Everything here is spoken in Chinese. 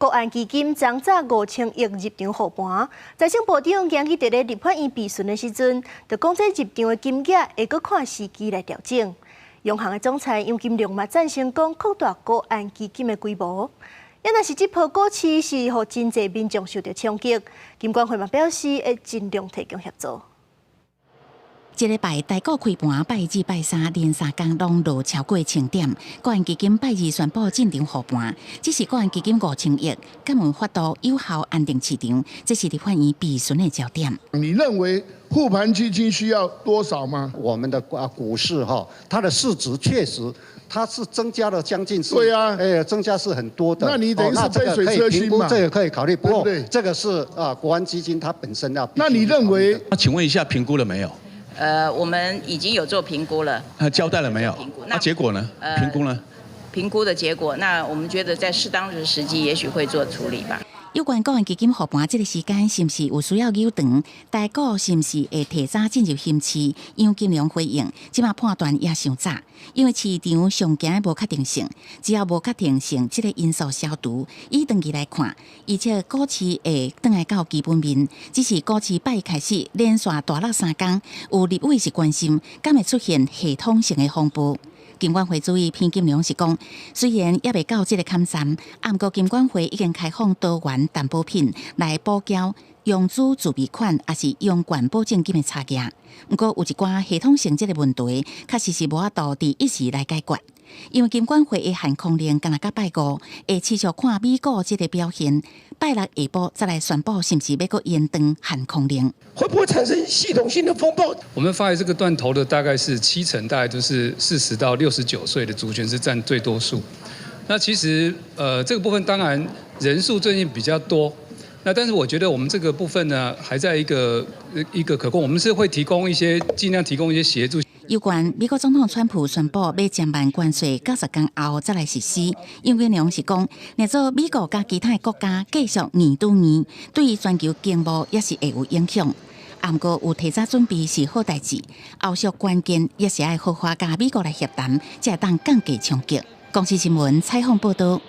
国安基金涨砸5000亿入场护盘，财政部长今日伫咧立法院备询的时阵，就讲这入场的金额会搁看时机来调整。央行的总裁杨金龙嘛赞成讲扩大国安基金的规模。也若是这波股市是互真济民众受到冲击，金管会嘛表示会尽量提供协助。这礼拜台股开盘，拜二、拜三连3天拢落超过1000点。国安基金拜二宣布进场护盘，只是国安基金5000亿，敢有法度有效安定市场？这是立法院备询的焦点。你认为护盘基金需要多少吗？我们的股市它的市值确实。它是增加了将近是，对啊，增加是很多的。那你等于是杯水车薪嘛？这个可以考虑，不过对这个是国安基金它本身要。那你认为？那请问一下，评估了没有？我们已经有做评估了。交代了没有？那结果呢？评估呢？评估的结果，那我们觉得在适当的时机，也许会做处理吧。有关国安基金护盘这个时间，是不是有需要扭长？台股是不是会提早进入熊市？杨金龙回应，即马判断也伤早，因为市场上惊无确定性，只要无确定性，这个因素消除，以长期来看，而且股市会转来到基本面。只是股市拜开始连续大落3天，有立委是关心，敢会出现系统性的风波。金管会主委偏金良是讲，虽然也未到这个坎站，不过金管会已经开放多元担保品来补交用资自备款，也是用管保证金的差价。不过有一寡系统性这个问题，确实是无法度伫一时来解决。因为金管会的限空令，今日到拜五会持续看美股这个表现，拜六下晡再来宣布是不是要搁延长限空令。会不会产生系统性的风暴？我们发现这个断头的大概是70%，大概都是40到69岁的族群是占最多数。那其实这个部分当然人数最近比较多，那但是我觉得我们这个部分呢还在一个可控，我们是会尽量提供一些协助。有关美国总统川普宣布要减慢关税90天后再来实施，杨金龙是讲，若做美国甲其他国家继续年对年，对于全球经贸也是会有影响。不过有提早准备是好代志，后续关键也是要好好甲美国来协谈，才会当降低冲击。公司新闻采访报道。